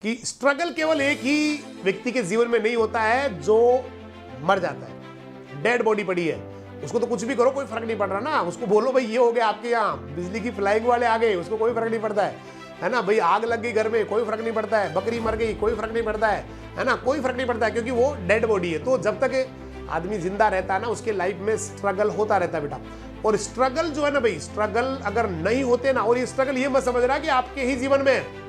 कि स्ट्रगल केवल एक ही व्यक्ति के जीवन में नहीं होता है जो मर जाता है, डेड बॉडी पड़ी है, उसको तो कुछ भी करो कोई फर्क नहीं पड़ रहा ना। उसको बोलो भाई ये हो गया आपके यहाँ, बिजली की फ्लाइंग वाले आ गए, उसको कोई फर्क नहीं पड़ता है ना। भाई आग लग गई घर में, कोई फर्क नहीं पड़ता है। बकरी मर गई, कोई फर्क नहीं पड़ता है ना। कोई फर्क नहीं पड़ता है, क्योंकि वो डेड बॉडी है। तो जब तक आदमी जिंदा रहता है ना, उसके लाइफ में स्ट्रगल होता रहता है बेटा। और स्ट्रगल जो है ना भाई, स्ट्रगल अगर नहीं होते ना, और ये स्ट्रगल ये मत समझना कि आपके ही जीवन में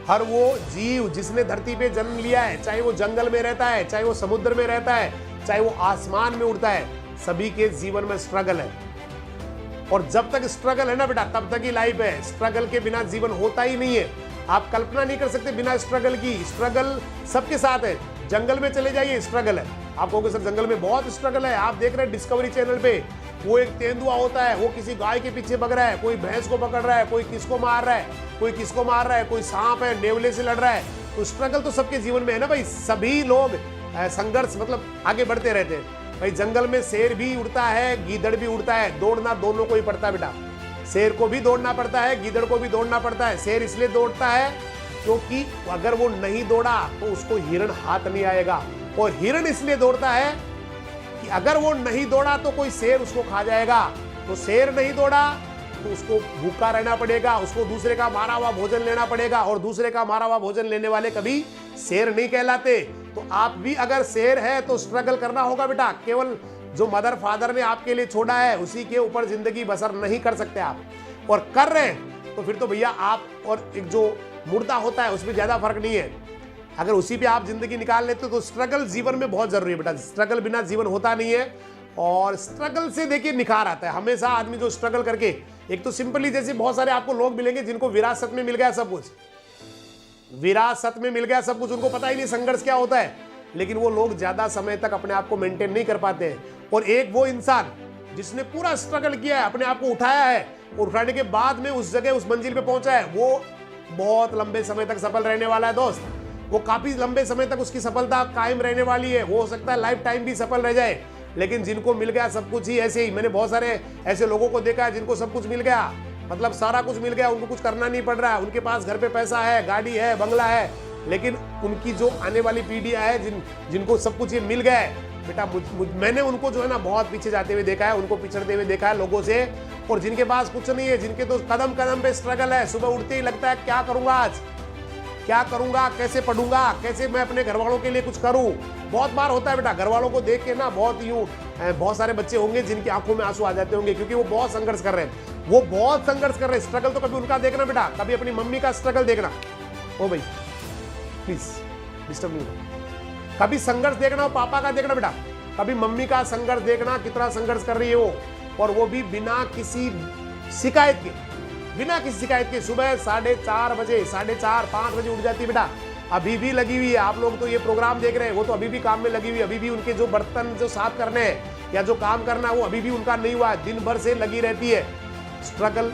हर वो जीव जिसने धरती पे जन्म लिया है, चाहे वो जंगल में रहता है, चाहे वो समुद्र में रहता है, चाहे वो आसमान में उड़ता है, सभी के जीवन में स्ट्रगल है। और जब तक स्ट्रगल है ना बेटा, तब तक ही लाइफ है। स्ट्रगल के बिना जीवन होता ही नहीं है। आप कल्पना नहीं कर सकते बिना स्ट्रगल की। स्ट्रगल सबके साथ है। जंगल में चले जाइए, स्ट्रगल है। आप कहोगे सर जंगल में बहुत स्ट्रगल है। आप देख रहे हैं डिस्कवरी चैनल पे, वो एक तेंदुआ होता है, वो किसी गाय के पीछे भग रहा है, कोई भैंस को पकड़ रहा है, कोई किसको मार रहा है, कोई किसको मार रहा है, कोई सांप है नेवले से लड़ रहा है। तो स्ट्रगल तो सबके जीवन में है ना भाई। सभी लोग संघर्ष मतलब आगे बढ़ते रहते हैं भाई। जंगल में शेर भी उड़ता है, गीदड़ भी उड़ता है। दौड़ना दोनों को ही पड़ता है बेटा। शेर को भी दौड़ना पड़ता है, गीदड़ को भी दौड़ना पड़ता है। शेर इसलिए दौड़ता है क्योंकि अगर वो नहीं दौड़ा तो उसको हिरण हाथ नहीं आएगा। और हिरण इसलिए दौड़ता है कि अगर वो नहीं दौड़ा तो कोई शेर उसको खा जाएगा। तो शेर नहीं दौड़ा तो उसको भूखा रहना पड़ेगा, उसको दूसरे का मारा हुआ भोजन लेना पड़ेगा। और दूसरे का मारा हुआ भोजन लेने वाले कभी शेर नहीं कहलाते। तो आप भी अगर शेर है तो स्ट्रगल करना होगा बेटा। केवल जो मदर फादर ने आपके लिए छोड़ा है उसी के ऊपर जिंदगी बसर नहीं कर सकते आप, और कर रहे हैं तो फिर तो भैया आप और एक जो मुर्दा होता है उसमें ज्यादा फर्क नहीं है। अगर उसी पे आप जिंदगी निकाल लेते तो स्ट्रगल जीवन में बहुत जरूरी है बेटा। स्ट्रगल बिना जीवन होता नहीं है। और स्ट्रगल से देखिए निखार आता है हमेशा। आदमी जो स्ट्रगल करके, एक तो सिंपली जैसे बहुत सारे आपको लोग मिलेंगे जिनको विरासत में मिल गया सब कुछ, विरासत में मिल गया सब कुछ, उनको पता ही नहीं संघर्ष क्या होता है। लेकिन वो लोग ज्यादा समय तक अपने आप को मेंटेन नहीं कर पाते हैं। और एक वो इंसान जिसने पूरा स्ट्रगल किया है, अपने आप को उठाया है, और उठाने के बाद में उस जगह उस मंजिल पे पहुंचा है, वो बहुत लंबे समय तक सफल रहने वाला है दोस्त। वो काफी लंबे समय तक उसकी सफलता कायम रहने वाली है। वो हो सकता है लाइफ टाइम भी सफल रह जाए। लेकिन जिनको मिल गया सब कुछ ही ऐसे ही, मैंने बहुत सारे ऐसे लोगों को देखा है जिनको सब कुछ मिल गया, मतलब सारा कुछ मिल गया, उनको कुछ करना नहीं पड़ रहा है। उनके पास घर पे पैसा है, गाड़ी है, बंगला है, लेकिन उनकी जो आने वाली पीढ़ियां है जिनको सब कुछ ये मिल गया है बेटा, मैंने उनको जो है ना बहुत पीछे जाते हुए देखा है, उनको पिछड़ते हुए देखा है लोगों से। और जिनके पास कुछ नहीं है, जिनके तो कदम कदम पे स्ट्रगल है, सुबह उठते ही लगता है क्या करूंगा आज, क्या करूंगा, कैसे पढ़ूंगा, कैसे मैं अपने घर वालों के लिए कुछ करूं। बहुत बार होता है बेटा, घर वालों को देख के ना बहुत सारे बच्चे होंगे जिनकी आंखों में आंसू आ जाते होंगे, क्योंकि वो बहुत संघर्ष कर रहे हैं। वो बहुत संघर्ष कर रहे हैं। स्ट्रगल तो कभी उनका देखना बेटा, कभी अपनी मम्मी का स्ट्रगल देखना। ओ भाई प्लीज डिस्टर्ब नहीं हो। कभी संघर्ष देखना हो पापा का देखना बेटा, कभी मम्मी का संघर्ष देखना, कितना संघर्ष कर रही है वो, और वो भी बिना किसी शिकायत के, बिना किसी शिकायत के। सुबह 4:30 बजे, 4:30-5 बजे उठ जाती है बेटा, अभी भी लगी हुई है। आप लोग तो ये प्रोग्राम देख रहे हैं, वो तो अभी भी काम में लगी हुई है। अभी भी उनके जो बर्तन जो साफ करने हैं या जो काम करना है वो अभी भी उनका नहीं हुआ है। दिन भर से लगी रहती है। स्ट्रगल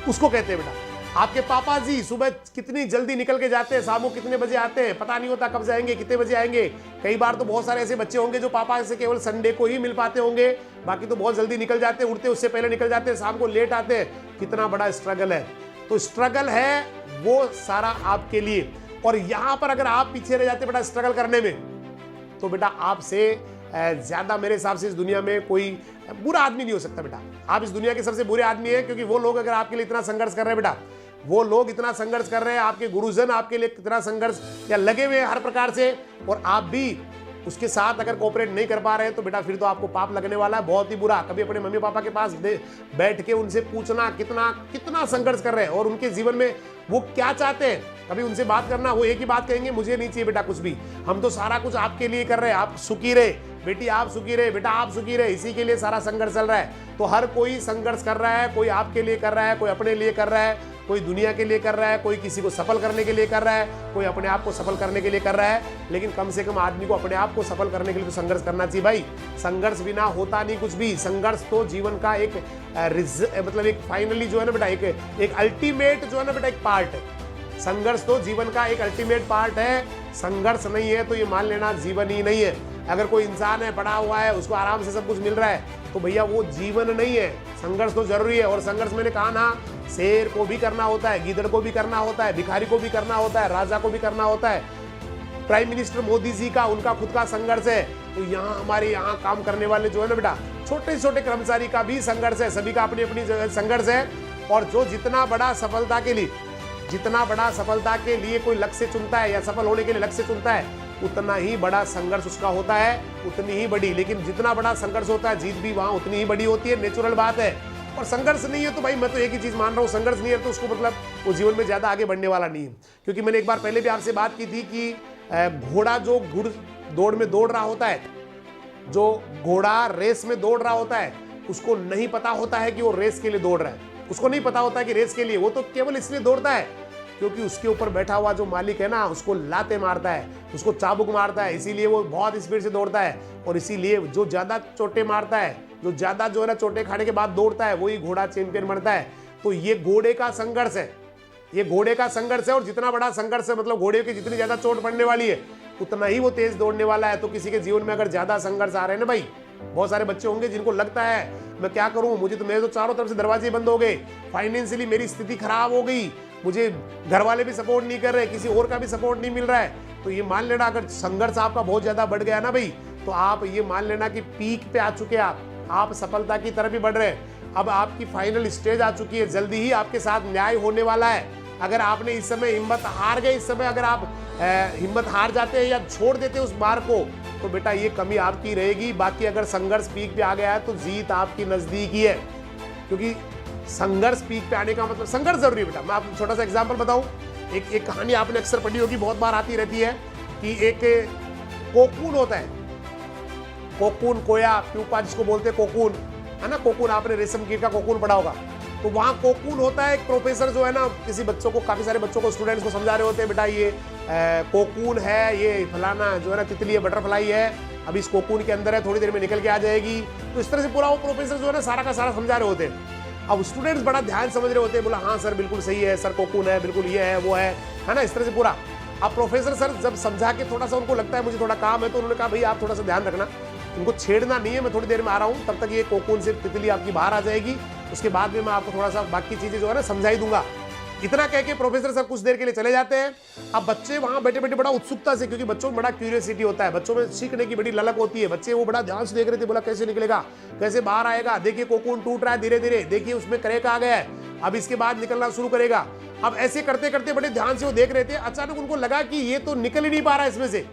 उसको कहते हैं बेटा। आपके पापा जी सुबह कितनी जल्दी निकल के जाते हैं, शाम को कितने बजे आते हैं, पता नहीं होता कब जाएंगे, कितने बजे आएंगे। कई बार तो बहुत सारे ऐसे बच्चे होंगे जो पापा से केवल संडे को ही मिल पाते होंगे, बाकी तो बहुत जल्दी निकल जाते हैं, उठते उससे पहले निकल जाते हैं, शाम को लेट आते हैं। कितना बड़ा स्ट्रगल है। तो स्ट्रगल है वो सारा आपके लिए। और यहां पर अगर आप पीछे रह जाते बेटा स्ट्रगल करने में, तो बेटा आपसे ज्यादा मेरे हिसाब से इस दुनिया में कोई बुरा आदमी नहीं हो सकता बेटा। आप इस दुनिया के सबसे बुरे आदमी हैं, क्योंकि वो लोग अगर आपके लिए इतना संघर्ष कर रहे हैं बेटा, वो लोग इतना संघर्ष कर रहे हैं, आपके गुरुजन आपके लिए कितना संघर्ष या लगे हुए हैं हर प्रकार से, और आप भी उसके साथ अगर कोऑपरेट नहीं कर पा रहे हैं, तो बेटा फिर तो आपको पाप लगने वाला है बहुत ही बुरा। कभी अपने मम्मी पापा के पास बैठ के उनसे पूछना कितना कितना संघर्ष कर रहे हैं और उनके जीवन में वो क्या चाहते हैं। कभी उनसे बात करना, वो एक ही बात कहेंगे, मुझे नहीं चाहिए बेटा कुछ भी, हम तो सारा कुछ आपके लिए कर रहे हैं, आप सुखी रहे बेटी, आप सुखी रहे बेटा, आप सुखी रहे, इसी के लिए सारा संघर्ष चल रहा है। तो हर कोई संघर्ष कर रहा है, कोई आपके लिए कर रहा है, कोई अपने लिए कर रहा है, कोई दुनिया के लिए कर रहा है, कोई किसी को सफल करने के लिए कर रहा है, कोई अपने आप को सफल करने के लिए कर रहा है। लेकिन कम से कम आदमी को अपने आप को सफल करने के लिए तो संघर्ष करना चाहिए भाई। संघर्ष बिना होता नहीं कुछ भी। संघर्ष तो जीवन का एक मतलब एक फाइनली जो है ना बेटा एक अल्टीमेट जो है ना बेटा एक पार्ट है। संघर्ष तो जीवन का एक अल्टीमेट पार्ट है। संघर्ष नहीं है तो ये मान लेना जीवन ही नहीं है। अगर कोई इंसान है पढ़ा हुआ है, उसको आराम से सब कुछ मिल रहा है, तो भैया वो जीवन नहीं है। संघर्ष तो जरूरी है। और संघर्ष मैंने कहा ना, शेर को भी करना होता है, गीदड़ को भी करना होता है, भिखारी को भी करना होता है, राजा को भी करना होता है। प्राइम मिनिस्टर मोदी जी का उनका खुद का संघर्ष है। तो यहाँ हमारे यहाँ काम करने वाले जो है ना बेटा, छोटे छोटे कर्मचारी का भी संघर्ष है, सभी का अपनी अपनी संघर्ष है। और जो जितना बड़ा सफलता के लिए कोई लक्ष्य चुनता है या सफल होने के लिए लक्ष्य चुनता है, उतना ही बड़ा संघर्ष उसका होता है, उतनी ही बड़ी। लेकिन जितना बड़ा संघर्ष होता है, जीत भी वहां उतनी ही बड़ी होती है, नेचुरल बात है। और संघर्ष नहीं है तो भाई मैं तो एक ही चीज मान रहा हूँ, संघर्ष नहीं है तो उसको मतलब वो जीवन में ज्यादा आगे बढ़ने वाला नहीं है। क्योंकि मैंने एक बार पहले भी आपसे बात की थी कि घोड़ा जो घुड़ दौड़ में दौड़ रहा होता है, जो घोड़ा रेस में दौड़ रहा होता है, उसको नहीं पता होता है कि वो रेस के लिए दौड़ रहा है, उसको नहीं पता होता है कि रेस के लिए, वो तो केवल इसलिए दौड़ता है क्योंकि उसके ऊपर बैठा हुआ जो मालिक है ना, उसको लाते मारता है, उसको चाबुक मारता है, इसीलिए वो बहुत स्पीड से दौड़ता है। और इसीलिए जो ज्यादा चोटें मारता है, जो ज्यादा जो है ना चोटें खाने के बाद दौड़ता है, वही घोड़ा चैंपियन बनता है। तो ये घोड़े का संघर्ष है, ये घोड़े का संघर्ष है। और जितना बड़ा संघर्ष है, मतलब घोड़े की जितनी ज्यादा चोट पड़ने वाली है, उतना ही वो तेज दौड़ने वाला है। तो किसी के जीवन में अगर ज्यादा संघर्ष आ रहे हैं ना भाई, बहुत सारे बच्चे होंगे जिनको लगता है मैं क्या करूं, मेरे तो चारों तरफ से दरवाजे बंद हो गए, फाइनेंशियली मेरी स्थिति खराब हो गई, मुझे घर वाले भी सपोर्ट नहीं कर रहे, किसी और का भी सपोर्ट नहीं मिल रहा है। तो ये मान लेना, अगर संघर्ष आपका बहुत ज्यादा बढ़ गया ना भाई, तो आप ये मान लेना कि पीक पे आ चुके हैं आप सफलता की तरफ ही बढ़ रहे हैं। अब आपकी फाइनल स्टेज आ चुकी है, जल्दी ही आपके साथ न्याय होने वाला है। अगर आपने इस समय हिम्मत हार गए, इस समय अगर आप हिम्मत हार जाते हैं या छोड़ देते हैं उस मार्ग को, तो बेटा ये कमी आपकी रहेगी। बाकी अगर संघर्ष पीक पे आ गया है तो जीत आपकी नजदीक ही है। क्योंकि संघर्ष पीक पे आने का मतलब संघर्ष जरूरी है बेटा। मैं आपको छोटा सा एग्जांपल बताऊं, एक कहानी आपने अक्सर पढ़ी होगी, बहुत बार आती रहती है कि एक कोकून होता है, कोकून, कोया, प्यूपा जिसको बोलते हैं कोकून, है ना, कोकून, आपने रेशम कीट का कोकून पढ़ा होगा। तो वहाँ कोकून होता है, एक प्रोफेसर जो है ना किसी बच्चों को, काफी सारे बच्चों को, स्टूडेंट्स को समझा रहे होते हैं, बेटा ये कोकून है, ये फलाना जो है ना तितली है, बटरफ्लाई है, अब इस कोकून के अंदर है, थोड़ी देर में निकल के आ जाएगी। तो इस तरह से पूरा वो प्रोफेसर जो है ना सारा का सारा समझा रहे होते हैं। अब स्टूडेंट्स बड़ा ध्यान समझ रहे होते हैं, बोला हाँ सर बिल्कुल सही है सर, कोकून है, बिल्कुल ये है वो है ना, इस तरह से पूरा। अब प्रोफेसर सर जब समझा के थोड़ा सा उनको लगता है मुझे थोड़ा काम है, तो उन्होंने कहा भाई आप थोड़ा सा ध्यान रखना, उनको छेड़ना नहीं है, मैं थोड़ी देर में आ रहा हूँ, तब तक ये कोकून से तितली आपकी बाहर आ जाएगी, उसके बाद में मैं आपको थोड़ा सा बाकी चीजें जो है ना समझाई दूंगा। इतना कह के प्रोफेसर सर कुछ देर के लिए चले जाते हैं। अब बच्चे वहां बैठे बैठे बड़ा उत्सुकता से, क्योंकि बच्चों में बड़ा क्यूरियोसिटी होता है, बच्चों में सीखने की बड़ी ललक होती है, बच्चे वो बड़ा ध्यान से देख रहे थे, बोला कैसे निकलेगा, कैसे बाहर आएगा, देखिए कोकून टूट रहा है धीरे धीरे, देखिए उसमें क्रैक आ गया है, अब इसके बाद निकलना शुरू करेगा। अब ऐसे करते करते बड़े ध्यान से वो देख रहे थे, अचानक उनको लगा कि ये तो निकल ही नहीं पा रहा इसमें से,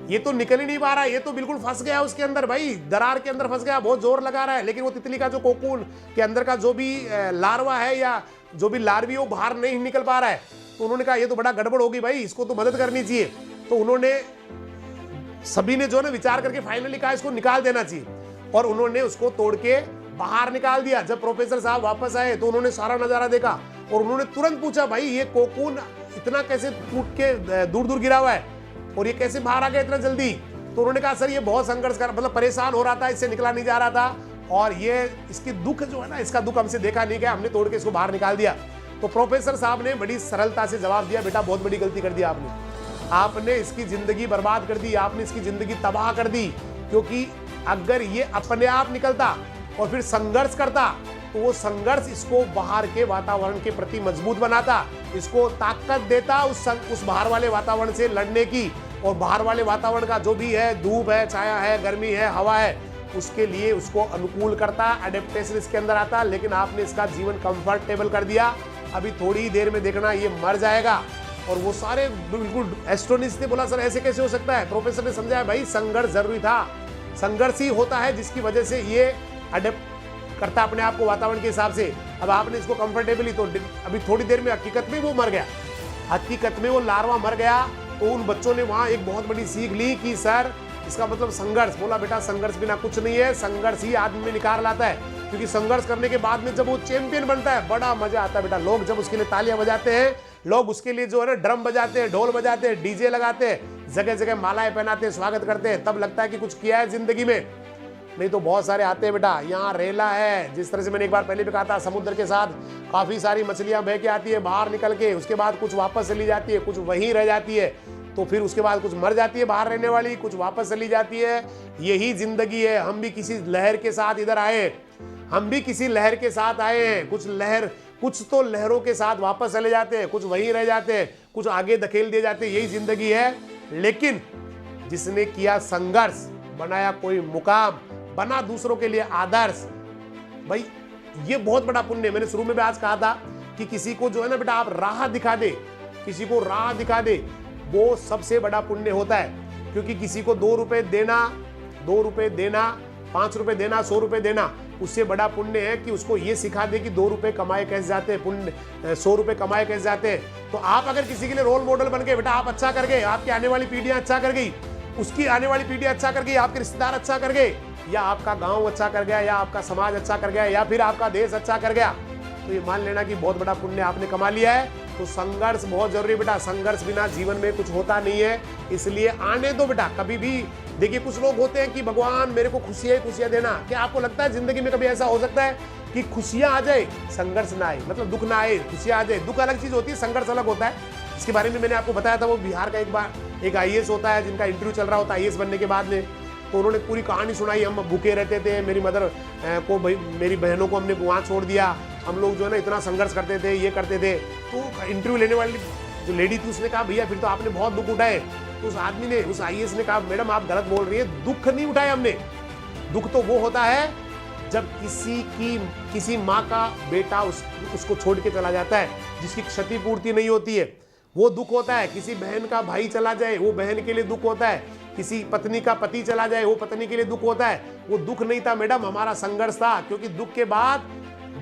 ये तो निकल ही नहीं पा रहा, ये तो बिल्कुल फंस गया उसके अंदर, भाई दरार के अंदर फंस गया, बहुत जोर लगा रहा है, लेकिन वो तितली का जो कोकून के अंदर का जो भी लार्वा है या जो भी लार्वी वो बाहर नहीं निकल पा रहा है। तो उन्होंने कहा ये तो बड़ा गड़बड़ होगी भाई, इसको तो मदद करनी चाहिए। तो उन्होंने सभी ने जो ना विचार करके फाइनली कहा इसको निकाल देना चाहिए, और उन्होंने उसको तोड़ के बाहर निकाल दिया। जब प्रोफेसर साहब वापस आए तो उन्होंने सारा नजारा देखा और उन्होंने तुरंत पूछा भाई ये कोकून इतना कैसे टूट के दूर दूर गिरा हुआ है और ये कैसे बाहर आ गया इतना जल्दी। तो उन्होंने कहा सर ये बहुत संघर्ष कर, मतलब परेशान हो रहा था, इससे निकला नहीं जा रहा था, और ये इसकी दुख जो है ना, इसका दुख हमसे देखा नहीं गया, हमने तोड़ के इसको बाहर निकाल दिया। तो प्रोफेसर साहब ने बड़ी सरलता से जवाब दिया, बेटा बहुत बड़ी गलती कर दी आपने इसकी जिंदगी बर्बाद कर दी, आपने इसकी जिंदगी तबाह कर दी। क्योंकि अगर ये अपने आप निकलता और फिर संघर्ष करता तो वो संघर्ष इसको बाहर के वातावरण के प्रति मजबूत बनाता, इसको ताकत देता उस बाहर वाले वातावरण से लड़ने की। और बाहर वाले वातावरण का जो भी है, धूप है, छाया है, गर्मी है, हवा है, उसके लिए उसको अनुकूल करता, एडेप्टेशन इसके अंदर आता। लेकिन आपने इसका जीवन कंफर्टेबल कर दिया। अभी थोड़ी ही देर में देखना ये मर जाएगा। और वो सारे बिल्कुल एस्ट्रोनिस्ट थे, बोला सर ऐसे कैसे हो सकता है। प्रोफेसर ने समझाया भाई संघर्ष जरूरी था, संघर्ष ही होता है जिसकी वजह से ये अडेप्ट करता अपने आप को वातावरण के हिसाब से। अब आपने इसको कंफर्टेबली, तो अभी थोड़ी देर में हकीकत में वो मर गया, हकीकत में वो लार्वा मर गया। तो उन बच्चों ने वहां एक बहुत बड़ी सीख ली कि सर इसका मतलब संघर्ष। बोला बेटा संघर्ष बिना कुछ नहीं है, संघर्ष ही आदमी में निखार लाता है। क्योंकि संघर्ष करने के बाद में जब वो चैंपियन बनता है बड़ा मजा आता है बेटा। लोग जब उसके लिए तालियां बजाते हैं, लोग उसके लिए जो है ना ड्रम बजाते हैं, ढोल बजाते हैं, डीजे लगाते हैं, जगह जगह मालाएं पहनाते हैं, स्वागत करते हैं, तब लगता है कि कुछ किया है जिंदगी में। नहीं तो बहुत सारे आते हैं बेटा, यहाँ रेला है, जिस तरह से मैंने एक बार पहले भी कहा था, समुद्र के साथ काफी सारी मछलियां बह के आती है बाहर निकल के, उसके बाद कुछ वापस चली जाती है, कुछ वहीं रह जाती है, तो फिर उसके बाद कुछ मर जाती है बाहर रहने वाली, कुछ वापस चली जाती है। यही जिंदगी है। हम भी किसी लहर के साथ इधर आए, हम भी किसी लहर के साथ आए हैं। कुछ तो लहरों के साथ वापस चले जाते हैं, कुछ वहीं रह जाते हैं, कुछ आगे धकेल दिए जाते हैं, यही जिंदगी है। लेकिन जिसने किया संघर्ष, बनाया कोई मुकाम, बना दूसरों के लिए आदर्श, भाई ये बहुत बड़ा पुण्य है। मैंने शुरू में भी आज कहा था कि किसी को जो है ना बेटा आप राह दिखा दे, किसी को राह दिखा दे, वो सबसे बड़ा पुण्य होता है। क्योंकि किसी को 2 रुपए देना, 5 रुपए देना, 100 रुपए देना, उससे बड़ा पुण्य है कि उसको ये सिखा दे कि 2 रुपए कमाए कैसे जाते हैं, पुण्य 100 रुपए कमाए कैसे जाते हैं। तो आप अगर किसी के लिए रोल मॉडल बन गए, बेटा आप अच्छा कर गए, आपकी आने वाली पीढ़ियां अच्छा कर गई, उसकी आने वाली पीढ़ी अच्छा कर गई, आपके रिश्तेदार अच्छा कर गए, या आपका गांव अच्छा कर गया, या आपका समाज अच्छा कर गया, या फिर आपका देश अच्छा कर गया, तो ये मान लेना कि बहुत बड़ा पुण्य आपने कमा लिया है। तो संघर्ष बहुत जरूरी है बेटा, संघर्ष बिना जीवन में कुछ होता नहीं है। इसलिए आने दो बेटा, कभी भी देखिए कुछ लोग होते हैं कि भगवान मेरे को खुशियां देना। क्या आपको लगता है जिंदगी में कभी ऐसा हो सकता है कि खुशियां आ जाए, संघर्ष ना आए, मतलब दुख ना आए, खुशियां आ जाए? दुख अलग चीज होती है, संघर्ष अलग होता है। इसके बारे में मैंने आपको बताया था, वो बिहार का एक IAS होता है जिनका इंटरव्यू चल रहा होता है IAS बनने के बाद में, तो उन्होंने पूरी कहानी सुनाई। हम भूखे रहते थे, मेरी मदर को, मेरी बहनों को हमने वहाँ छोड़ दिया, हम लोग जो है ना इतना संघर्ष करते थे, ये करते थे। तो इंटरव्यू लेने वाली जो लेडी थी उसने कहा भैया फिर तो आपने बहुत दुख उठाए। तो उस आदमी ने, उस IAS ने कहा मैडम आप गलत बोल रही है, दुख नहीं उठाए हमने। दुख तो वो होता है जब किसी माँ का बेटा उसको छोड़ के चला जाता है, जिसकी क्षतिपूर्ति नहीं होती है, वो दुख होता है। किसी बहन का भाई चला जाए, वो बहन के लिए दुख होता है। किसी पत्नी का पति चला जाए, वो पत्नी के लिए दुख होता है। वो दुख नहीं था मैडम, हमारा संघर्ष था। क्योंकि दुख के बाद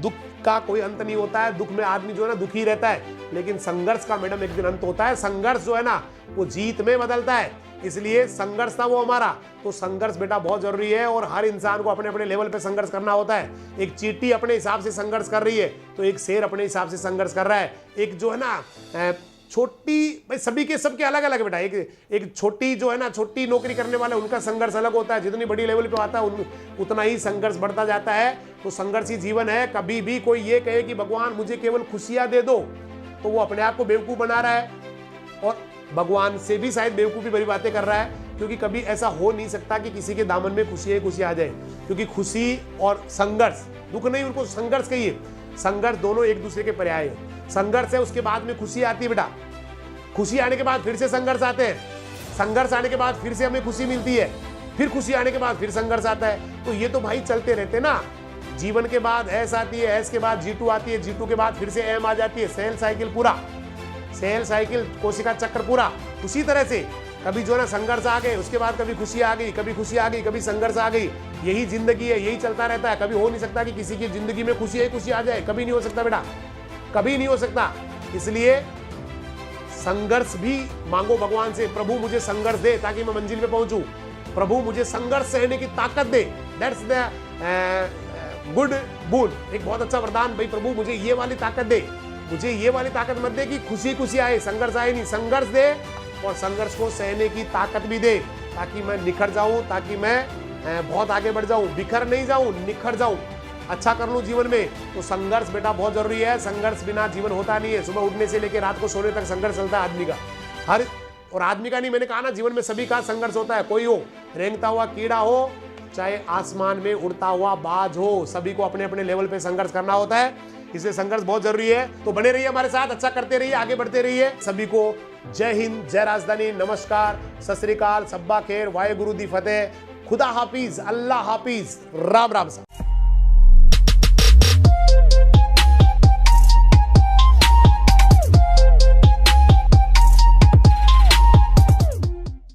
दुख का कोई अंत नहीं होता है, दुख में आदमी जो है ना दुखी रहता है, लेकिन संघर्ष का मैडम एक दिन अंत होता है। संघर्ष जो है ना वो जीत में बदलता है, इसलिए संघर्ष था वो हमारा। तो संघर्ष बेटा बहुत जरूरी है, और हर इंसान को अपने अपने लेवल पे संघर्ष करना होता है। एक चींटी अपने हिसाब से संघर्ष कर रही है, तो एक शेर अपने हिसाब से संघर्ष कर रहा है। एक जो है ना छोटी, भाई सभी के सबके अलग अलग बेटा। एक छोटी जो है ना, छोटी नौकरी करने वाले, उनका संघर्ष अलग होता है। जितनी बड़ी लेवल पे आता है उतना ही संघर्ष बढ़ता जाता है। तो संघर्ष ही जीवन है। कभी भी कोई ये कहे कि भगवान मुझे केवल खुशियां दे दो, तो वो अपने आप को बेवकूफ बना रहा है, और भगवान से भी शायद बेवकूफी भरी बातें कर रहा है। क्योंकि कभी ऐसा हो नहीं सकता कि किसी के दामन में खुशी आ जाए। क्योंकि खुशी और संघर्ष, दुख नहीं, उनको संघर्ष कहिए। संघर्ष दोनों एक दूसरे के पर्याय है। संघर्ष है, उसके बाद में खुशी आती है बेटा। खुशी आने के बाद फिर से संघर्ष आते हैं, संघर्ष आने के बाद फिर से हमें खुशी मिलती है, फिर खुशी आने के बाद फिर संघर्ष आता है। तो ये तो भाई चलते रहते ना। जीवन के बाद ऐस आती है, ऐस के बाद G2 आती है, G2 के बाद फिर से M आ जाती है। सेल साइकिल पूरा, सेल साइकिल, कोशिका चक्र पूरा। उसी तरह से कभी जो है ना संघर्ष आ गए, उसके बाद कभी खुशी आ गई, कभी खुशी आ गई, कभी संघर्ष आ गई। यही जिंदगी है, यही चलता रहता है। कभी हो नहीं सकता कि किसी की जिंदगी में खुशी आ जाए, कभी नहीं हो सकता बेटा, कभी नहीं हो सकता। इसलिए संघर्ष भी मांगो भगवान से, प्रभु मुझे संघर्ष दे ताकि मैं मंजिल पे पहुंचूं। प्रभु मुझे संघर्ष सहने की ताकत दे, दैट्स द गुड बून। एक बहुत अच्छा वरदान, भाई प्रभु मुझे ये वाली ताकत दे, मुझे ये वाली ताकत मत दे कि खुशी आए, संघर्ष आए नहीं। संघर्ष दे, और संघर्ष को सहने की ताकत भी दे, ताकि मैं निखर जाऊं, ताकि मैं बहुत आगे बढ़ जाऊं, बिखर नहीं जाऊं, निखर जाऊं, अच्छा कर लूं जीवन में। तो संघर्ष बेटा बहुत जरूरी है। संघर्ष बिना जीवन होता नहीं है। सुबह उठने से लेकर रात को सोने तक संघर्ष चलता है आदमी का, हर, और आदमी का नहीं, मैंने कहा ना जीवन में सभी का संघर्ष होता है। कोई हो, रेंगता हुआ कीड़ा हो, चाहे आसमान में उड़ता हुआ बाज हो, सभी को अपने अपने लेवल पे संघर्ष करना होता है। इसलिए संघर्ष बहुत जरूरी है। तो बने रहिए हमारे साथ, अच्छा करते रहिए, आगे बढ़ते रहिए। सभी को जय हिंद, जय राजधानी, नमस्कार, सत श्री अकाल, सब्बा खैर, वाहे गुरु दी फतेह, खुदा हाफिज, अल्लाह हाफिज, राम राम।